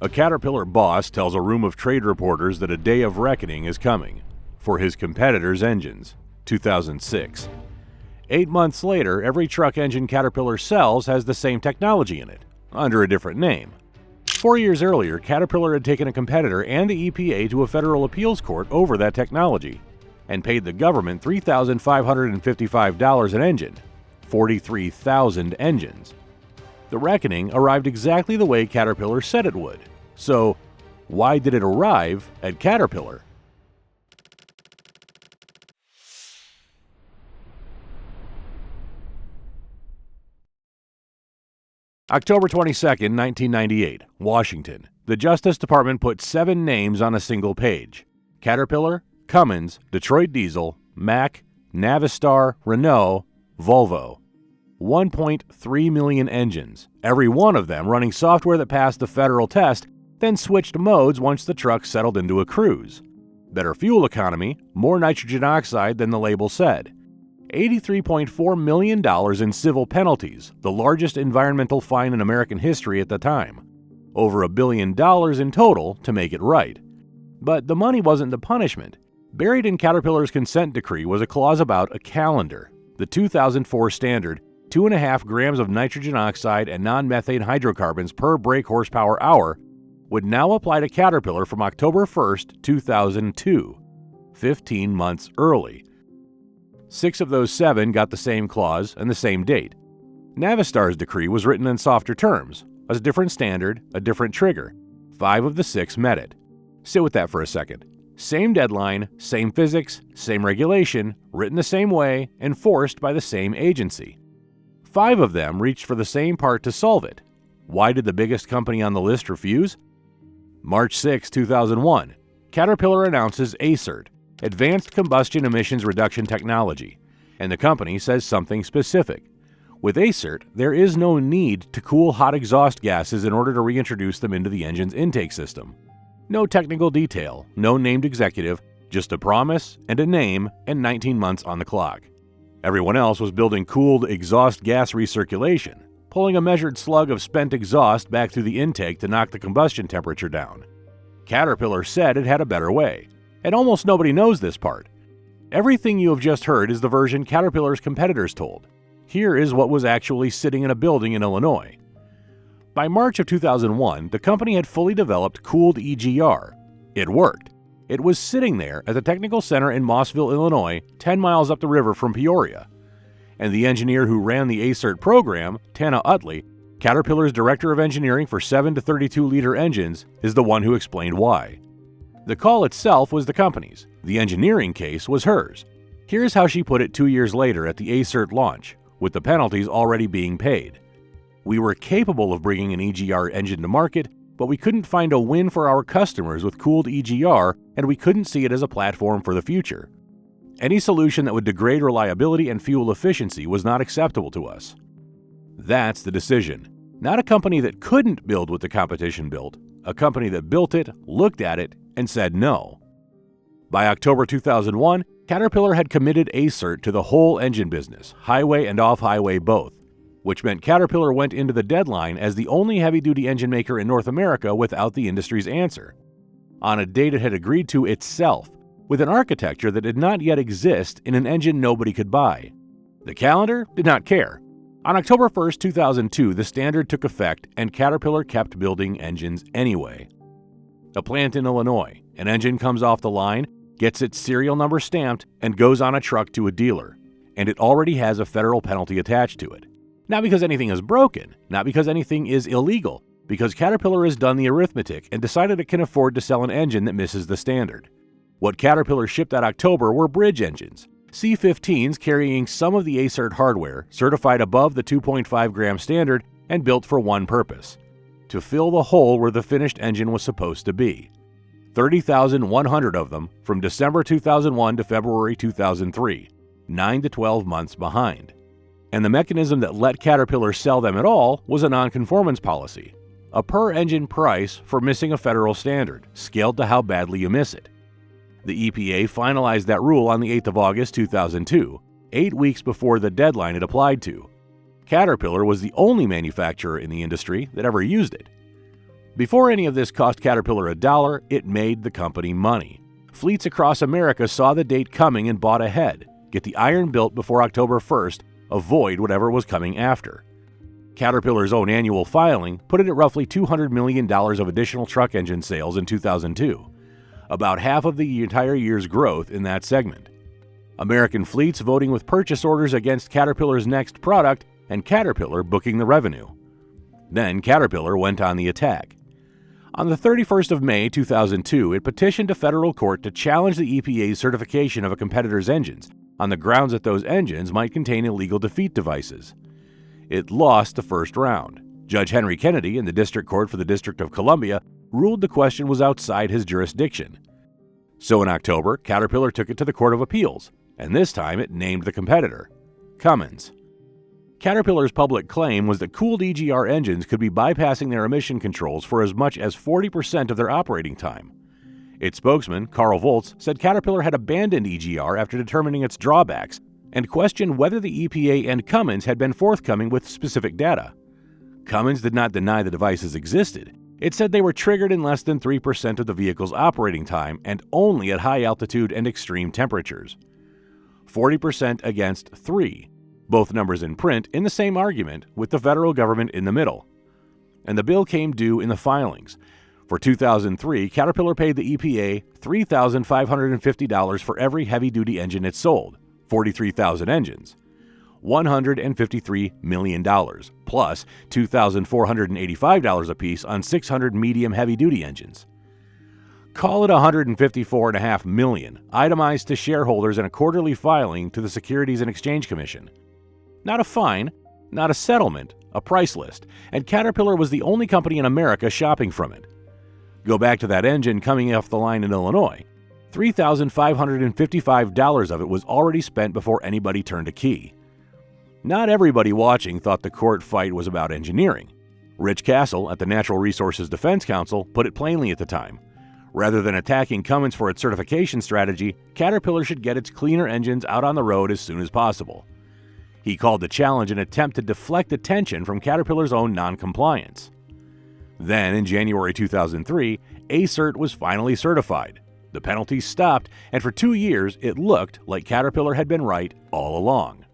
A Caterpillar boss tells a room of trade reporters that a day of reckoning is coming for his competitors' engines. 2006. 8 months later, every truck engine Caterpillar sells has the same technology in it, under a different name. 4 years earlier, Caterpillar had taken a competitor and the EPA to a federal appeals court over that technology, and paid the government $3,555 an engine. 43,000 engines. The reckoning arrived exactly the way Caterpillar said it would. So, why did it arrive at Caterpillar? October 22, 1998, Washington. The Justice Department put 7 names on a single page: Caterpillar, Cummins, Detroit Diesel, Mack, Navistar, Renault, Volvo. 1.3 million engines, every one of them running software that passed the federal test, then switched modes once the truck settled into a cruise. Better fuel economy, more nitrogen oxide than the label said. $83.4 million in civil penalties, the largest environmental fine in American history at the time. Over $1 billion in total to make it right. But the money wasn't the punishment. Buried in Caterpillar's consent decree was a clause about a calendar. The 2004 standard, 2.5 grams of nitrogen oxide and non-methane hydrocarbons per brake horsepower hour, would now apply to Caterpillar from October 1, 2002, 15 months early. 6 of those 7 got the same clause and the same date. Navistar's decree was written in softer terms, a different standard, a different trigger. 5 of the 6 met it. Sit with that for a second. Same deadline, same physics, same regulation, written the same way, enforced by the same agency. 5 of them reached for the same part to solve it. Why did the biggest company on the list refuse? March 6, 2001. Caterpillar announces ACERT, Advanced Combustion Emissions Reduction Technology, and the company says something specific. With ACERT, there is no need to cool hot exhaust gases in order to reintroduce them into the engine's intake system. No technical detail, no named executive, just a promise and a name and 19 months on the clock. Everyone else was building cooled exhaust gas recirculation, pulling a measured slug of spent exhaust back through the intake to knock the combustion temperature down. Caterpillar said it had a better way, and almost nobody knows this part. Everything you have just heard is the version Caterpillar's competitors told. Here is what was actually sitting in a building in Illinois. By March of 2001, the company had fully developed cooled EGR. It worked. It was sitting there at the Technical Center in Mossville, Illinois, 10 miles up the river from Peoria. And the engineer who ran the ACERT program, Tana Utley, Caterpillar's Director of Engineering for 7 to 32-liter engines, is the one who explained why. The call itself was the company's. The engineering case was hers. Here's how she put it 2 years later at the ACERT launch, with the penalties already being paid. We were capable of bringing an EGR engine to market, but we couldn't find a win for our customers with cooled EGR, and we couldn't see it as a platform for the future. Any solution that would degrade reliability and fuel efficiency was not acceptable to us. That's the decision. Not a company that couldn't build what the competition built, a company that built it, looked at it, and said no. By October 2001, Caterpillar had committed ACERT to the whole engine business, highway and off-highway both, which meant Caterpillar went into the deadline as the only heavy-duty engine maker in North America without the industry's answer, on a date it had agreed to itself, with an architecture that did not yet exist in an engine nobody could buy. The calendar did not care. On October 1, 2002, the standard took effect and Caterpillar kept building engines anyway. A plant in Illinois, an engine comes off the line, gets its serial number stamped, and goes on a truck to a dealer, and it already has a federal penalty attached to it. Not because anything is broken, not because anything is illegal, because Caterpillar has done the arithmetic and decided it can afford to sell an engine that misses the standard. What Caterpillar shipped that October were bridge engines, C15s carrying some of the ACERT hardware, certified above the 2.5 gram standard and built for one purpose: to fill the hole where the finished engine was supposed to be. 30,100 of them from December 2001 to February 2003, 9 to 12 months behind. And the mechanism that let Caterpillar sell them at all was a nonconformance policy, a per-engine price for missing a federal standard, scaled to how badly you miss it. The EPA finalized that rule on the 8th of August 2002, 8 weeks before the deadline it applied to. Caterpillar was the only manufacturer in the industry that ever used it. Before any of this cost Caterpillar $1, it made the company money. Fleets across America saw the date coming and bought ahead. Get the iron built before October 1st, avoid whatever was coming after. Caterpillar's own annual filing put it at roughly $200 million of additional truck engine sales in 2002, about half of the entire year's growth in that segment. American fleets voting with purchase orders against Caterpillar's next product, and Caterpillar booking the revenue. Then Caterpillar went on the attack. On the 31st of May 2002, it petitioned a federal court to challenge the EPA's certification of a competitor's engines on the grounds that those engines might contain illegal defeat devices. It lost the first round. Judge Henry Kennedy in the District Court for the District of Columbia ruled the question was outside his jurisdiction. So in October, Caterpillar took it to the Court of Appeals, and this time it named the competitor, Cummins. Caterpillar's public claim was that cooled EGR engines could be bypassing their emission controls for as much as 40% of their operating time. Its spokesman, Carl Volz, said Caterpillar had abandoned EGR after determining its drawbacks and questioned whether the EPA and Cummins had been forthcoming with specific data. Cummins did not deny the devices existed. It said they were triggered in less than 3% of the vehicle's operating time and only at high altitude and extreme temperatures. 40% against 3. Both numbers in print in the same argument, with the federal government in the middle. And the bill came due in the filings. For 2003, Caterpillar paid the EPA $3,550 for every heavy-duty engine it sold, 43,000 engines. $153 million, plus $2,485 apiece on 600 medium heavy-duty engines. Call it $154.5 million, itemized to shareholders in a quarterly filing to the Securities and Exchange Commission. Not a fine, not a settlement, a price list, and Caterpillar was the only company in America shopping from it. Go back to that engine coming off the line in Illinois. $3,555 of it was already spent before anybody turned a key. Not everybody watching thought the court fight was about engineering. Rich Castle at the Natural Resources Defense Council put it plainly at the time. Rather than attacking Cummins for its certification strategy, Caterpillar should get its cleaner engines out on the road as soon as possible. He called the challenge an attempt to deflect attention from Caterpillar's own non-compliance. Then, in January 2003, ACERT was finally certified. The penalties stopped, and for 2 years it looked like Caterpillar had been right all along.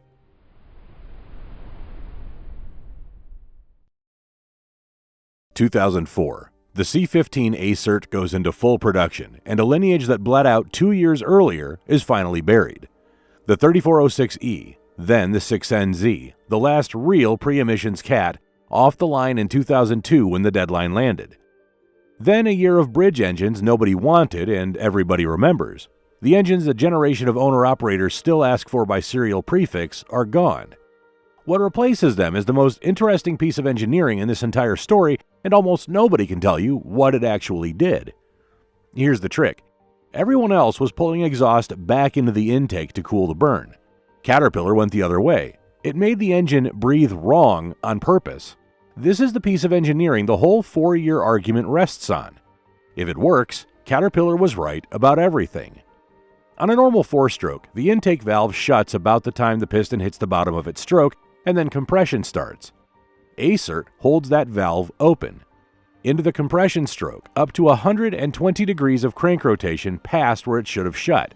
(2004) The C15 ACERT goes into full production, and a lineage that bled out 2 years earlier is finally buried. The 3406E, then the 6NZ, the last real pre-emissions Cat, off the line in 2002 when the deadline landed. Then a year of bridge engines nobody wanted and everybody remembers. The engines a generation of owner-operators still ask for by serial prefix are gone. What replaces them is the most interesting piece of engineering in this entire story, and almost nobody can tell you what it actually did. Here's the trick. Everyone else was pulling exhaust back into the intake to cool the burn. Caterpillar went the other way. It made the engine breathe wrong on purpose. This is the piece of engineering the whole 4-year argument rests on. If it works, Caterpillar was right about everything. On a normal 4-stroke, the intake valve shuts about the time the piston hits the bottom of its stroke, and then compression starts. ACERT holds that valve open. Into the compression stroke, up to 120 degrees of crank rotation past where it should have shut.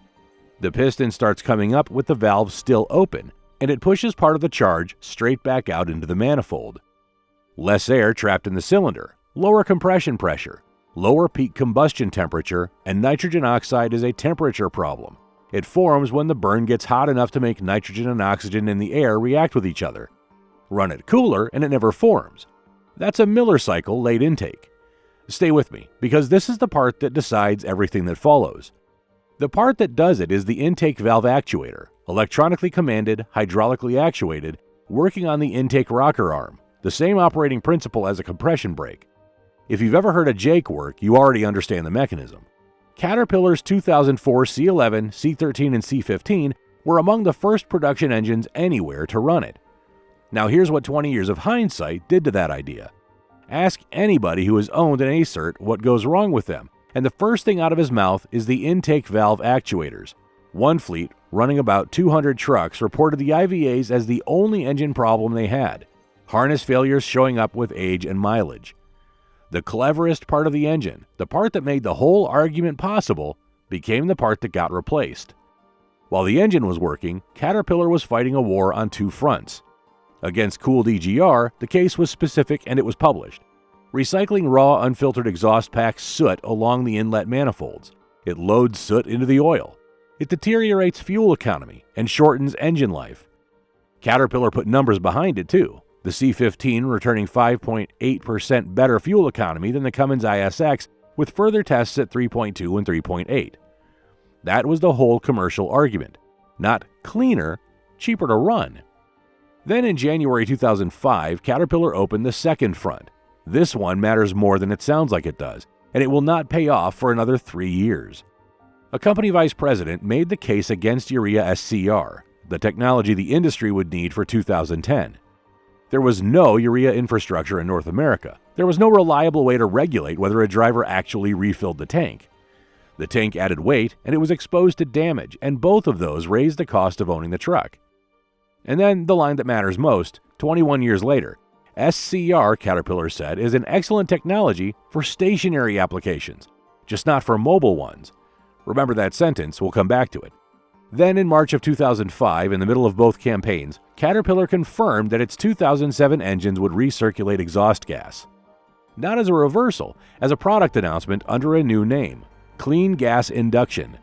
The piston starts coming up with the valve still open, and it pushes part of the charge straight back out into the manifold. Less air trapped in the cylinder, lower compression pressure, lower peak combustion temperature, and nitrogen oxide is a temperature problem. It forms when the burn gets hot enough to make nitrogen and oxygen in the air react with each other. Run it cooler and it never forms. That's a Miller cycle late intake. Stay with me, because this is the part that decides everything that follows. The part that does it is the intake valve actuator, electronically commanded, hydraulically actuated, working on the intake rocker arm, the same operating principle as a compression brake. If you've ever heard a Jake work, you already understand the mechanism. Caterpillar's 2004 C11, C13, and C15 were among the first production engines anywhere to run it. Now here's what 20 years of hindsight did to that idea. Ask anybody who has owned an ACERT what goes wrong with them, and the first thing out of his mouth is the intake valve actuators. One fleet, running about 200 trucks, reported the IVAs as the only engine problem they had. Harness failures showing up with age and mileage. The cleverest part of the engine, the part that made the whole argument possible, became the part that got replaced. While the engine was working, Caterpillar was fighting a war on two fronts. Against cooled EGR, the case was specific and it was published. Recycling raw, unfiltered exhaust packs soot along the inlet manifolds. It loads soot into the oil. It deteriorates fuel economy and shortens engine life. Caterpillar put numbers behind it too. The C15 returning 5.8% better fuel economy than the Cummins ISX, with further tests at 3.2 and 3.8. That was the whole commercial argument. Not cleaner, cheaper to run. Then in January 2005, Caterpillar opened the second front. This one matters more than it sounds like it does, and it will not pay off for another 3 years. A company vice president made the case against urea SCR, the technology the industry would need for 2010. There was no urea infrastructure in North America. There was no reliable way to regulate whether a driver actually refilled the tank. The tank added weight, and it was exposed to damage, and both of those raised the cost of owning the truck. And then the line that matters most, 21 years later, SCR, Caterpillar said, is an excellent technology for stationary applications, just not for mobile ones. Remember that sentence, we'll come back to it. Then in March of 2005, in the middle of both campaigns, Caterpillar confirmed that its 2007 engines would recirculate exhaust gas. Not as a reversal, as a product announcement under a new name, Clean Gas Induction.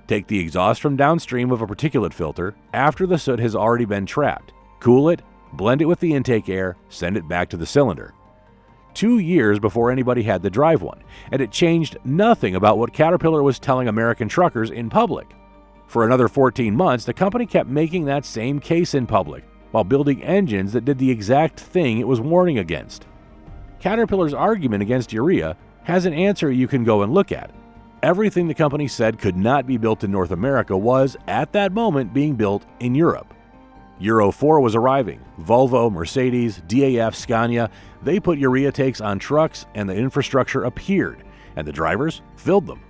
Take the exhaust from downstream of a particulate filter after the soot has already been trapped, cool it, blend it with the intake air, send it back to the cylinder. 2 years before anybody had to drive one, and it changed nothing about what Caterpillar was telling American truckers in public. For another 14 months, the company kept making that same case in public, while building engines that did the exact thing it was warning against. Caterpillar's argument against urea has an answer you can go and look at. Everything the company said could not be built in North America was, at that moment, being built in Europe. Euro 4 was arriving. Volvo, Mercedes, DAF, Scania, they put urea tanks on trucks and the infrastructure appeared, and the drivers filled them.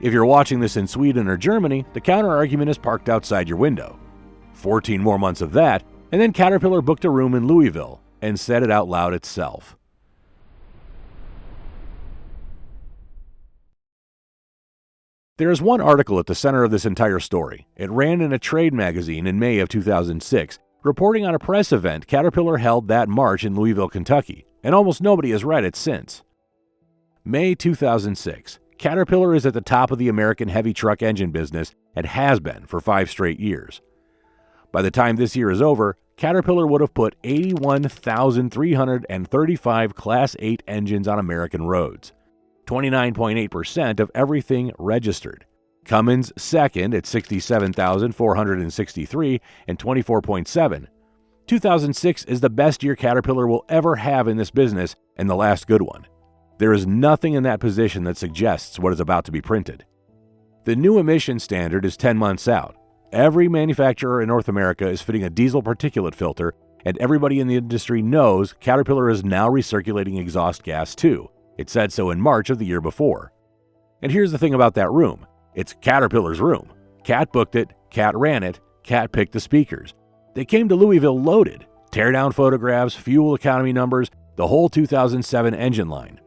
If you're watching this in Sweden or Germany, the counter-argument is parked outside your window. 14 more months of that, and then Caterpillar booked a room in Louisville and said it out loud itself. There is one article at the center of this entire story. It ran in a trade magazine in May of 2006, reporting on a press event Caterpillar held that March in Louisville, Kentucky, and almost nobody has read it since. May 2006. Caterpillar is at the top of the American heavy truck engine business and has been for 5 straight years. By the time this year is over, Caterpillar would have put 81,335 Class 8 engines on American roads, 29.8% of everything registered. Cummins second at 67,463 and 24.7. 2006 is the best year Caterpillar will ever have in this business and the last good one. There is nothing in that position that suggests what is about to be printed. The new emission standard is 10 months out. Every manufacturer in North America is fitting a diesel particulate filter, and everybody in the industry knows Caterpillar is now recirculating exhaust gas too. It said so in March of the year before. And here's the thing about that room. It's Caterpillar's room. Cat booked it, Cat ran it, Cat picked the speakers. They came to Louisville loaded. Teardown photographs, fuel economy numbers, the whole 2007 engine line.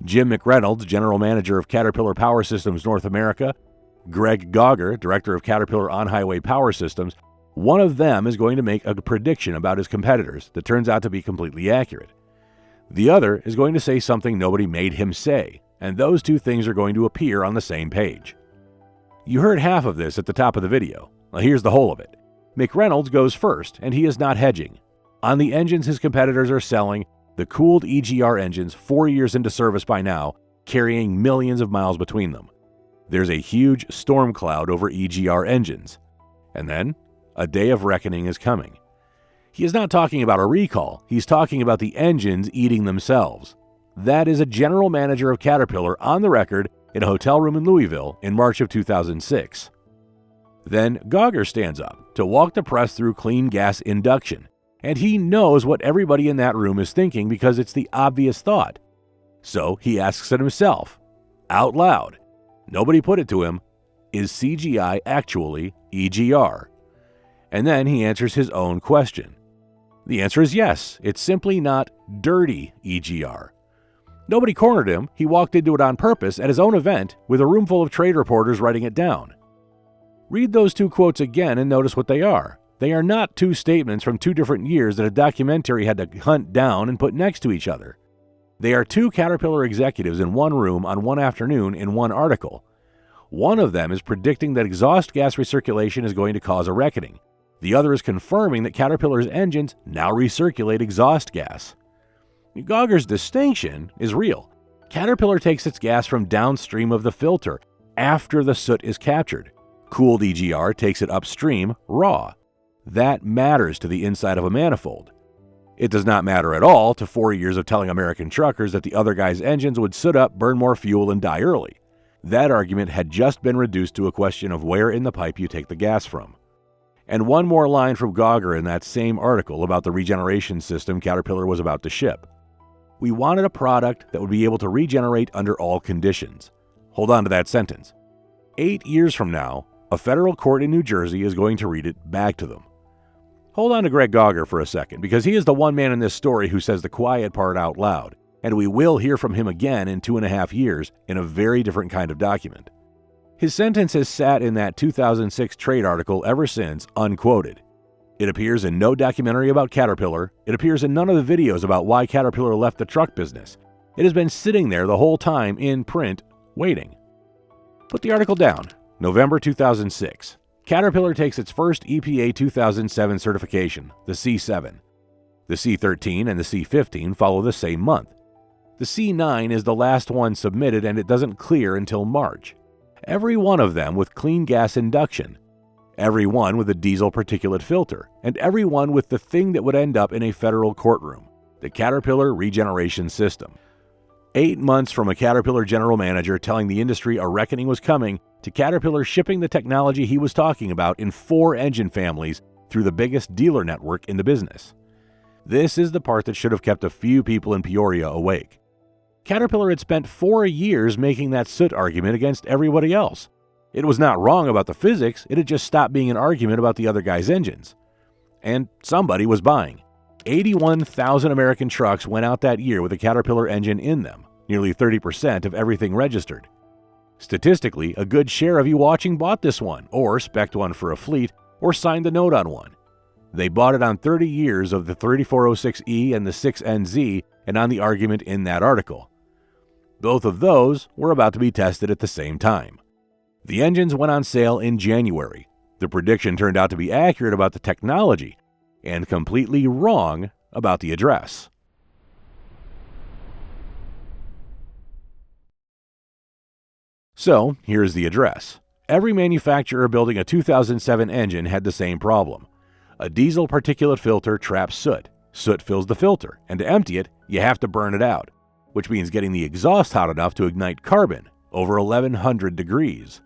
Jim McReynolds, General Manager of Caterpillar Power Systems North America, Greg Gauger, Director of Caterpillar On-Highway Power Systems, one of them is going to make a prediction about his competitors that turns out to be completely accurate. The other is going to say something nobody made him say, and those two things are going to appear on the same page. You heard half of this at the top of the video. Well, here's the whole of it. McReynolds goes first, and he is not hedging. On the engines his competitors are selling, the cooled EGR engines 4 years into service by now, carrying millions of miles between them. There's a huge storm cloud over EGR engines. And then, a day of reckoning is coming. He is not talking about a recall, he's talking about the engines eating themselves. That is a general manager of Caterpillar on the record in a hotel room in Louisville in March of 2006. Then Gauger stands up to walk the press through Clean Gas Induction, and he knows what everybody in that room is thinking because it's the obvious thought. So he asks it himself, out loud. Nobody put it to him, is CGI actually EGR? And then he answers his own question. The answer is yes, it's simply not dirty EGR. Nobody cornered him. He walked into it on purpose at his own event with a room full of trade reporters writing it down. Read those two quotes again and notice what they are. They are not two statements from two different years that a documentary had to hunt down and put next to each other. They are two Caterpillar executives in one room on one afternoon in one article. One of them is predicting that exhaust gas recirculation is going to cause a reckoning. The other is confirming that Caterpillar's engines now recirculate exhaust gas. Gauger's distinction is real. Caterpillar takes its gas from downstream of the filter after the soot is captured. Cooled EGR takes it upstream, raw. That matters to the inside of a manifold. It does not matter at all to 4 years of telling American truckers that the other guy's engines would soot up, burn more fuel, and die early. That argument had just been reduced to a question of where in the pipe you take the gas from. And one more line from Gauger in that same article about the regeneration system Caterpillar was about to ship. We wanted a product that would be able to regenerate under all conditions. Hold on to that sentence. 8 years from now, a federal court in New Jersey is going to read it back to them. Hold on to Greg Gauger for a second, because he is the one man in this story who says the quiet part out loud, and we will hear from him again in 2.5 years in a very different kind of document. His sentence has sat in that 2006 trade article ever since, unquoted. It appears in no documentary about Caterpillar. It appears in none of the videos about why Caterpillar left the truck business. It has been sitting there the whole time in print, waiting. Put the article down. November 2006. Caterpillar takes its first EPA 2007 certification, the C7. The C13 and the C15 follow the same month. The C9 is the last one submitted and it doesn't clear until March. Every one of them with Clean Gas Induction. Every one with a diesel particulate filter. And every one with the thing that would end up in a federal courtroom, the Caterpillar Regeneration System. 8 months from a Caterpillar general manager telling the industry a reckoning was coming to Caterpillar shipping the technology he was talking about in 4 engine families through the biggest dealer network in the business. This is the part that should have kept a few people in Peoria awake. Caterpillar had spent 4 years making that soot argument against everybody else. It was not wrong about the physics, it had just stopped being an argument about the other guy's engines. And somebody was buying. 81,000 American trucks went out that year with a Caterpillar engine in them, nearly 30% of everything registered. Statistically, a good share of you watching bought this one, or spec'd one for a fleet, or signed the note on one. They bought it on 30 years of the 3406E and the 6NZ and on the argument in that article. Both of those were about to be tested at the same time. The engines went on sale in January. The prediction turned out to be accurate about the technology and completely wrong about the address. So, here's the address. Every manufacturer building a 2007 engine had the same problem. A diesel particulate filter traps soot. Soot fills the filter, and to empty it, you have to burn it out, which means getting the exhaust hot enough to ignite carbon, over 1100 degrees.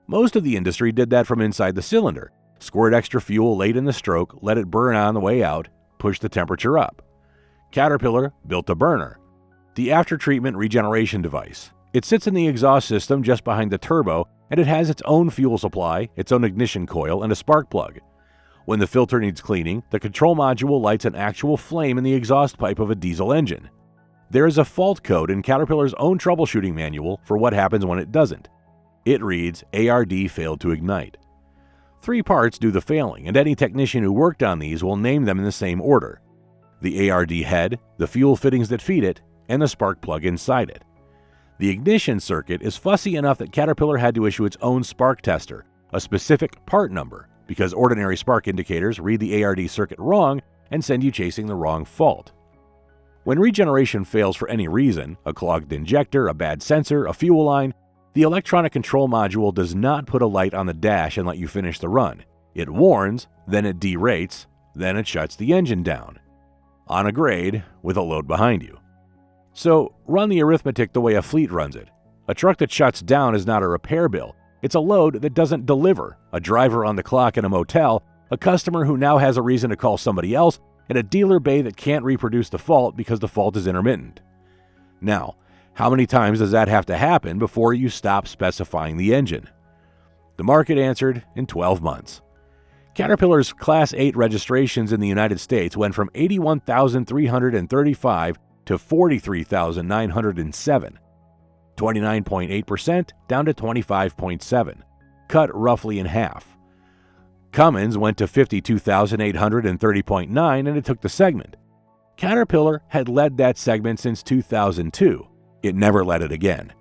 Most of the industry did that from inside the cylinder. Squirt extra fuel late in the stroke, let it burn on the way out, push the temperature up. Caterpillar built a burner, the after-treatment regeneration device. It sits in the exhaust system just behind the turbo, and it has its own fuel supply, its own ignition coil, and a spark plug. When the filter needs cleaning, the control module lights an actual flame in the exhaust pipe of a diesel engine. There is a fault code in Caterpillar's own troubleshooting manual for what happens when it doesn't. It reads, ARD failed to ignite. 3 parts do the failing, and any technician who worked on these will name them in the same order. The ARD head, the fuel fittings that feed it, and the spark plug inside it. The ignition circuit is fussy enough that Caterpillar had to issue its own spark tester, a specific part number, because ordinary spark indicators read the ARD circuit wrong and send you chasing the wrong fault. When regeneration fails for any reason, a clogged injector, a bad sensor, a fuel line, the electronic control module does not put a light on the dash and let you finish the run. It warns, then it derates, then it shuts the engine down. On a grade, with a load behind you. So, run the arithmetic the way a fleet runs it. A truck that shuts down is not a repair bill. It's a load that doesn't deliver, a driver on the clock in a motel, a customer who now has a reason to call somebody else, and a dealer bay that can't reproduce the fault because the fault is intermittent. Now, how many times does that have to happen before you stop specifying the engine? The market answered in 12 months. Caterpillar's Class 8 registrations in the United States went from 81,335 to 43,907. 29.8% down to 25.7, cut roughly in half. Cummins went to 52,830.9 and it took the segment. Caterpillar had led that segment since 2002. It never led it again.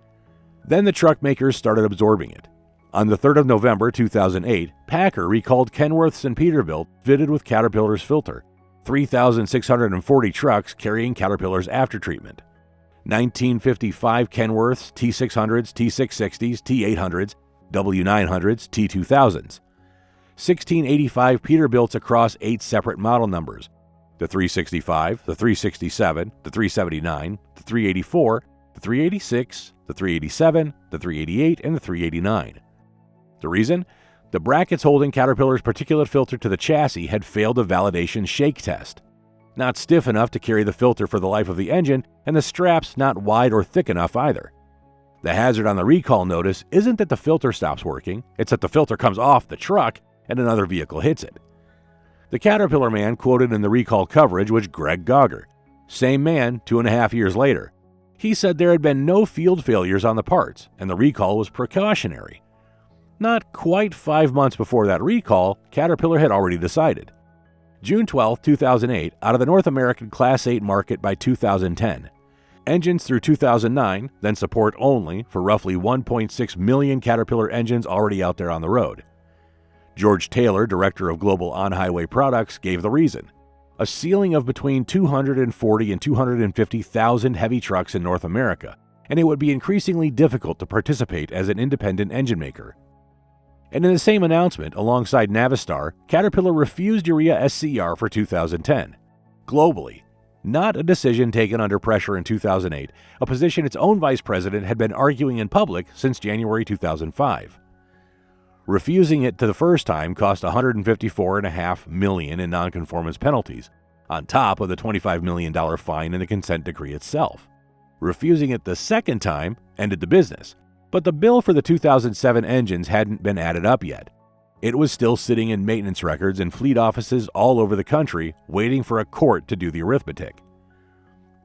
Then the truck makers started absorbing it. On the 3rd of November 2008, Packer recalled Kenworths and Peterbilt fitted with Caterpillar's filter, 3,640 trucks carrying Caterpillar's aftertreatment. 1955 Kenworths, T600s, T660s, T800s, W900s, T2000s. 1685 Peterbilts across 8 separate model numbers: the 365, the 367, the 379, the 384, the 386, the 387, the 388, and the 389. The reason? The brackets holding Caterpillar's particulate filter to the chassis had failed a validation shake test. Not stiff enough to carry the filter for the life of the engine, and the straps not wide or thick enough either. The hazard on the recall notice isn't that the filter stops working, it's that the filter comes off the truck and another vehicle hits it. The Caterpillar man quoted in the recall coverage was Greg Gogger. Same man 2.5 years later. He said there had been no field failures on the parts, and the recall was precautionary. Not quite 5 months before that recall, Caterpillar had already decided. June 12, 2008, out of the North American Class 8 market by 2010. Engines through 2009, then support only for roughly 1.6 million Caterpillar engines already out there on the road. George Taylor, director of Global On-Highway Products, gave the reason: a ceiling of between 240 and 250,000 heavy trucks in North America, and it would be increasingly difficult to participate as an independent engine maker. And in the same announcement, alongside Navistar, Caterpillar refused urea SCR for 2010. Globally, not a decision taken under pressure in 2008, a position its own vice president had been arguing in public since January 2005. Refusing it the first time cost $154.5 million in nonconformance penalties, on top of the $25 million fine in the consent decree itself. Refusing it the second time ended the business, but the bill for the 2007 engines hadn't been added up yet. It was still sitting in maintenance records in fleet offices all over the country, waiting for a court to do the arithmetic.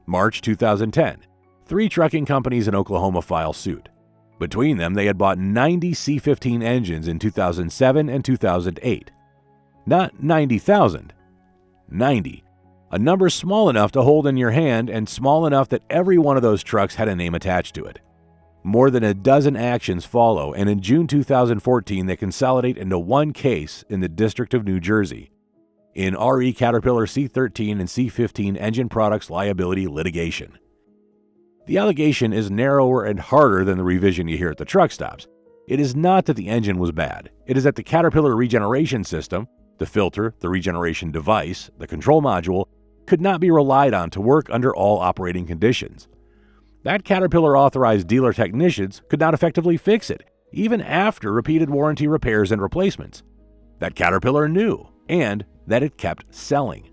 March 2010, 3 trucking companies in Oklahoma file suit. Between them, they had bought 90 C15 engines in 2007 and 2008. Not 90,000. 90. A number small enough to hold in your hand and small enough that every one of those trucks had a name attached to it. More than a dozen actions follow, and in June 2014 they consolidate into one case in the District of New Jersey, in RE Caterpillar C13 and C15 engine products liability litigation. The allegation is narrower and harder than the revision you hear at the truck stops. It is not that the engine was bad. It is that the Caterpillar Regeneration System, the filter, the regeneration device, the control module, could not be relied on to work under all operating conditions. That Caterpillar authorized dealer technicians could not effectively fix it, even after repeated warranty repairs and replacements. That Caterpillar knew, and that it kept selling.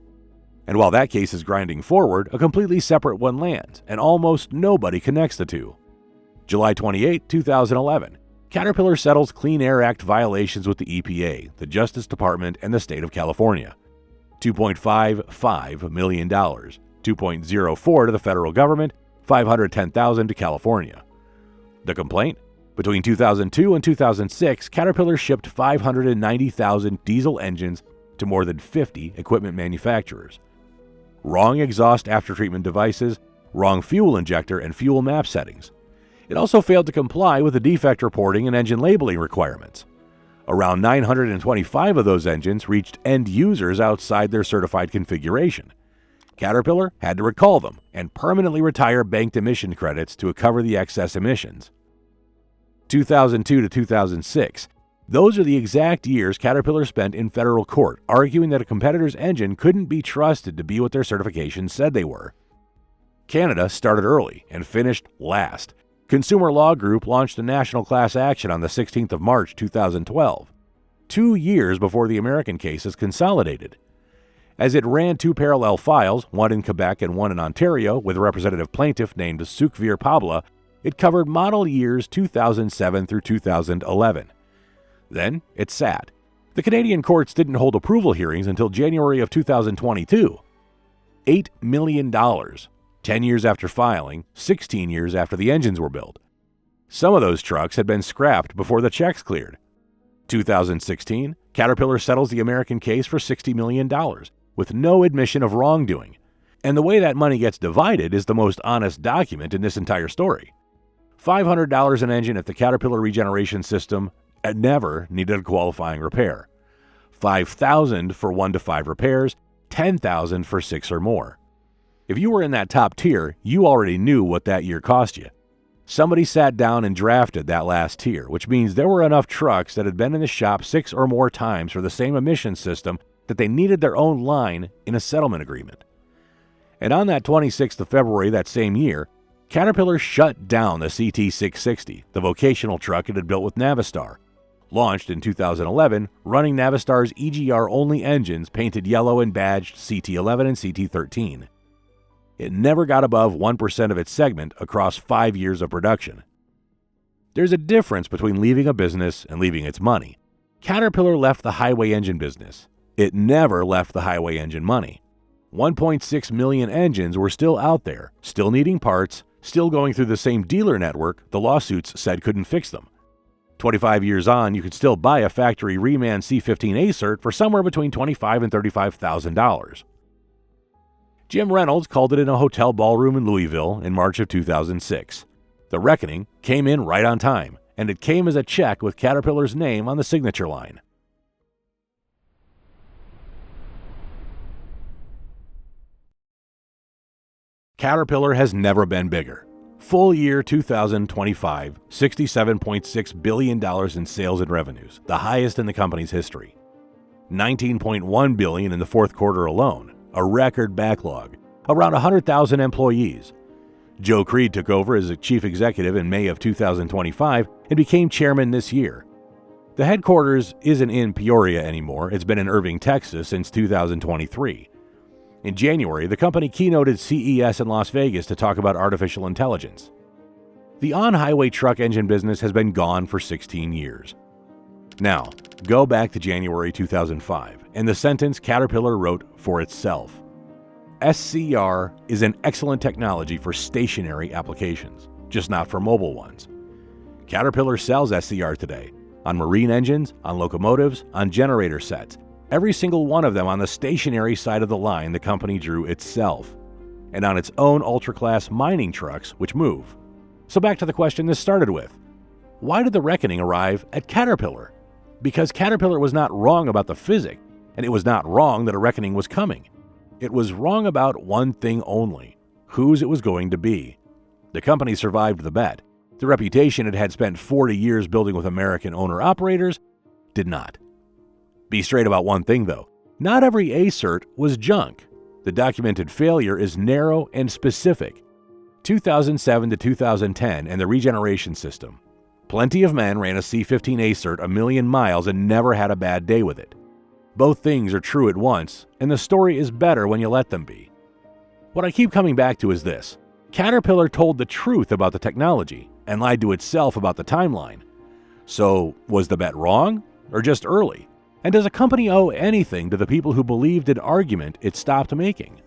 And while that case is grinding forward, a completely separate one lands, and almost nobody connects the two. July 28, 2011, Caterpillar settles Clean Air Act violations with the EPA, the Justice Department, and the state of California. $2.55 million, $2.04 to the federal government, $510,000 to California. The complaint? Between 2002 and 2006, Caterpillar shipped 590,000 diesel engines to more than 50 equipment manufacturers. Wrong exhaust aftertreatment devices, wrong fuel injector and fuel map settings. It also failed to comply with the defect reporting and engine labeling requirements. Around 925 of those engines reached end users outside their certified configuration. Caterpillar had to recall them and permanently retire banked emission credits to cover the excess emissions. 2002 to 2006. Those are the exact years Caterpillar spent in federal court arguing that a competitor's engine couldn't be trusted to be what their certifications said they were. Canada started early and finished last. Consumer Law Group launched a national class action on the 16th of March 2012, 2 years before the American cases consolidated. As it ran 2 parallel files, one in Quebec and one in Ontario, with a representative plaintiff named Sukhveer Pabla, it covered model years 2007 through 2011. Then it sat. The Canadian courts didn't hold approval hearings until January of 2022. $8 million. 10 years after filing, 16 years after the engines were built. Some of those trucks had been scrapped before the checks cleared. 2016, Caterpillar settles the American case for $60 million, with no admission of wrongdoing. And the way that money gets divided is the most honest document in this entire story. $500 an engine if the Caterpillar Regeneration System never needed a qualifying repair. $5,000 for 1 to 5 repairs, $10,000 for 6 or more. If you were in that top tier, you already knew what that year cost you. Somebody sat down and drafted that last tier, which means there were enough trucks that had been in the shop 6 or more times for the same emission system that they needed their own line in a settlement agreement. And on that 26th of February that same year, Caterpillar shut down the CT660, the vocational truck it had built with Navistar. Launched in 2011, running Navistar's EGR-only engines painted yellow and badged CT11 and CT13. It never got above 1% of its segment across 5 years of production. There's a difference between leaving a business and leaving its money. Caterpillar left the highway engine business. It never left the highway engine money. 1.6 million engines were still out there, still needing parts, still going through the same dealer network the lawsuits said couldn't fix them. 25 years on, you could still buy a factory reman C15 ACERT for somewhere between $25,000 and $35,000. Jim Reynolds called it in a hotel ballroom in Louisville in March of 2006. The reckoning came in right on time, and it came as a check with Caterpillar's name on the signature line. Caterpillar has never been bigger. Full year 2025, $67.6 billion in sales and revenues, the highest in the company's history. $19.1 billion in the fourth quarter alone, a record backlog, around 100,000 employees. Joe Creed took over as a chief executive in May of 2025 and became chairman this year. The headquarters isn't in Peoria anymore, it's been in Irving, Texas since 2023. In January, the company keynoted CES in Las Vegas to talk about artificial intelligence. The on-highway truck engine business has been gone for 16 years. Now, go back to January 2005 and the sentence Caterpillar wrote for itself. SCR is an excellent technology for stationary applications, just not for mobile ones. Caterpillar sells SCR today on marine engines, on locomotives, on generator sets. Every single one of them on the stationary side of the line the company drew itself, and on its own ultra-class mining trucks which move. So back to the question this started with. Why did the reckoning arrive at Caterpillar? Because Caterpillar was not wrong about the physics, and it was not wrong that a reckoning was coming. It was wrong about one thing only, whose it was going to be. The company survived the bet. The reputation it had spent 40 years building with American owner-operators did not. Be straight about one thing, though. Not every ACERT was junk. The documented failure is narrow and specific. 2007 to 2010 and the Regeneration System. Plenty of men ran a C15 ACERT a million miles and never had a bad day with it. Both things are true at once, and the story is better when you let them be. What I keep coming back to is this. Caterpillar told the truth about the technology and lied to itself about the timeline. So, was the bet wrong or just early? And does a company owe anything to the people who believed an argument it stopped making?